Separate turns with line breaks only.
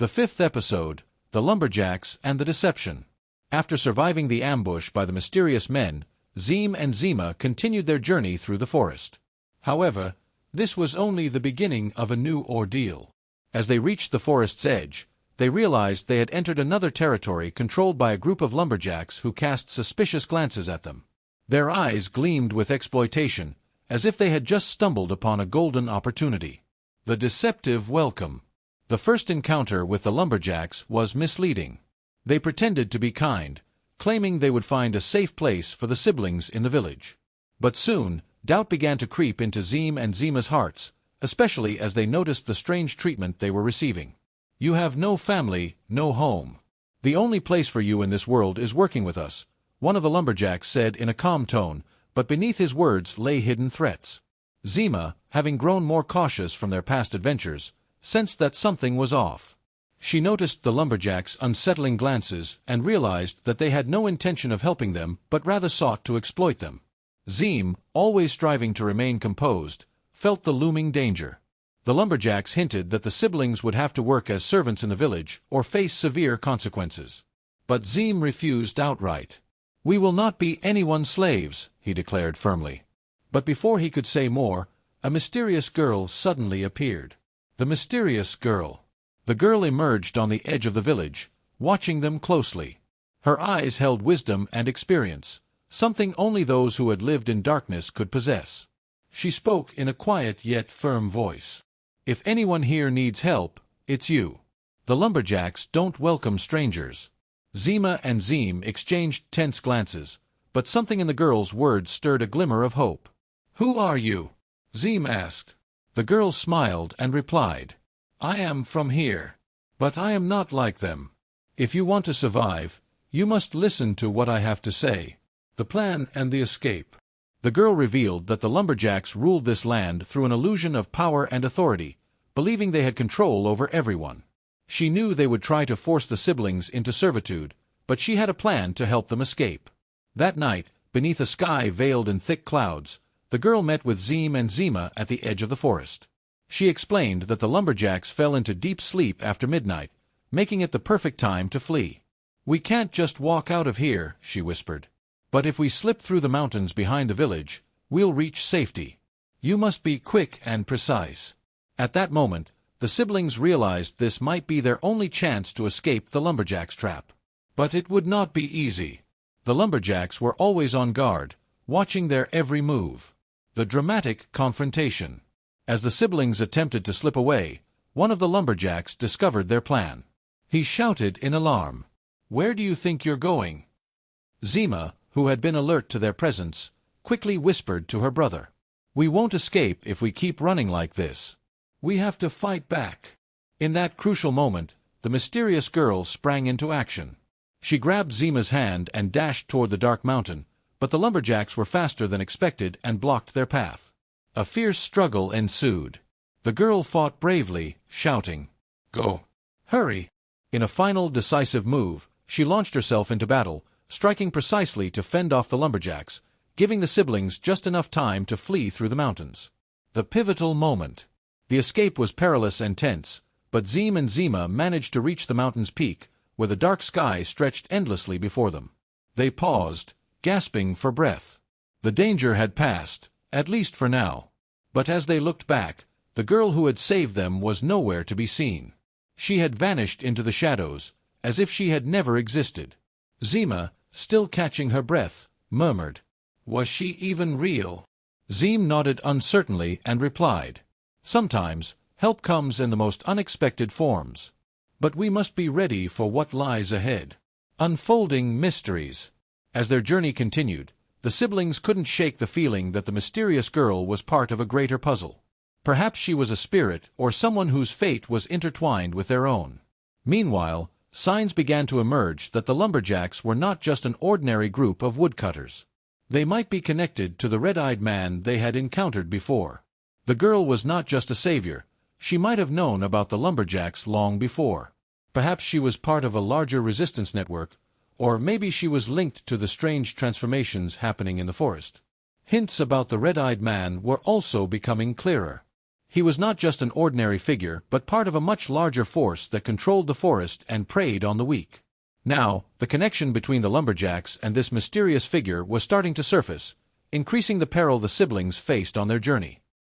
The fifth episode, The Lumberjacks and the Deception. After surviving the ambush by the mysterious men, Zaeem and Zaeema continued their journey through the forest. However, this was only the beginning of a new ordeal. As they reached the forest's edge, they realized they had entered another territory controlled by a group of lumberjacks who cast suspicious glances at them. Their eyes gleamed with exploitation, as if they had just stumbled upon a golden opportunity. The Deceptive Welcome. The first encounter with the lumberjacks was misleading. They pretended to be kind, claiming they would find a safe place for the siblings in the village. But soon, doubt began to creep into Zaeem and Zaeema's hearts, especially as they noticed the strange treatment they were receiving. "You have no family, no home. The only place for you in this world is working with us," one of the lumberjacks said in a calm tone, but beneath his words lay hidden threats. Zaeema, having grown more cautious from their past adventures, sensed that something was off. She noticed the lumberjacks' unsettling glances and realized that they had no intention of helping them but rather sought to exploit them. Zaeem, always striving to remain composed, felt the looming danger. The lumberjacks hinted that the siblings would have to work as servants in the village or face severe consequences. But Zaeem refused outright. "We will not be anyone's slaves," he declared firmly. But before he could say more, a mysterious girl suddenly appeared. The mysterious girl. The girl emerged on the edge of the village, watching them closely. Her eyes held wisdom and experience, something only those who had lived in darkness could possess. She spoke in a quiet yet firm voice. "If anyone here needs help, it's you. The lumberjacks don't welcome strangers." Zaeema and Zaeem exchanged tense glances, but something in the girl's words stirred a glimmer of hope. "Who are you?" Zaeem asked. The girl smiled and replied, "I am from here. But I am not like them. If you want to survive, you must listen to what I have to say. The plan and the escape." The girl revealed that the lumberjacks ruled this land through an illusion of power and authority, believing they had control over everyone. She knew they would try to force the siblings into servitude, but she had a plan to help them escape. That night, beneath a sky veiled in thick clouds, the girl met with Zaeem and Zaeema at the edge of the forest. She explained that the lumberjacks fell into deep sleep after midnight, making it the perfect time to flee. "We can't just walk out of here," she whispered. "But if we slip through the mountains behind the village, we'll reach safety. You must be quick and precise." At that moment, the siblings realized this might be their only chance to escape the lumberjacks' trap. But it would not be easy. The lumberjacks were always on guard, watching their every move. The dramatic confrontation. As the siblings attempted to slip away, one of the lumberjacks discovered their plan. He shouted in alarm, "Where do you think you're going?" Zaeema, who had been alert to their presence, quickly whispered to her brother, "We won't escape if we keep running like this. We have to fight back." In that crucial moment, the mysterious girl sprang into action. She grabbed Zaeema's hand and dashed toward the dark mountain, but the lumberjacks were faster than expected and blocked their path. A fierce struggle ensued. The girl fought bravely, shouting, "Go! Hurry!" In a final decisive move, she launched herself into battle, striking precisely to fend off the lumberjacks, giving the siblings just enough time to flee through the mountains. The pivotal moment. The escape was perilous and tense, but Zaeem and Zaeema managed to reach the mountain's peak, where the dark sky stretched endlessly before them. They paused, gasping for breath. The danger had passed, at least for now. But as they looked back, the girl who had saved them was nowhere to be seen. She had vanished into the shadows, as if she had never existed. Zaeema, still catching her breath, murmured, "Was she even real?" Zaeem nodded uncertainly and replied, "Sometimes, help comes in the most unexpected forms. But we must be ready for what lies ahead." Unfolding mysteries. As their journey continued, the siblings couldn't shake the feeling that the mysterious girl was part of a greater puzzle. Perhaps she was a spirit or someone whose fate was intertwined with their own. Meanwhile, signs began to emerge that the lumberjacks were not just an ordinary group of woodcutters. They might be connected to the red-eyed man they had encountered before. The girl was not just a savior. She might have known about the lumberjacks long before. Perhaps she was part of a larger resistance network, or maybe she was linked to the strange transformations happening in the forest. Hints about the red-eyed man were also becoming clearer. He was not just an ordinary figure but part of a much larger force that controlled the forest and preyed on the weak. Now, the connection between the Lumberjacks and this mysterious figure was starting to surface, increasing the peril the siblings faced on their journey.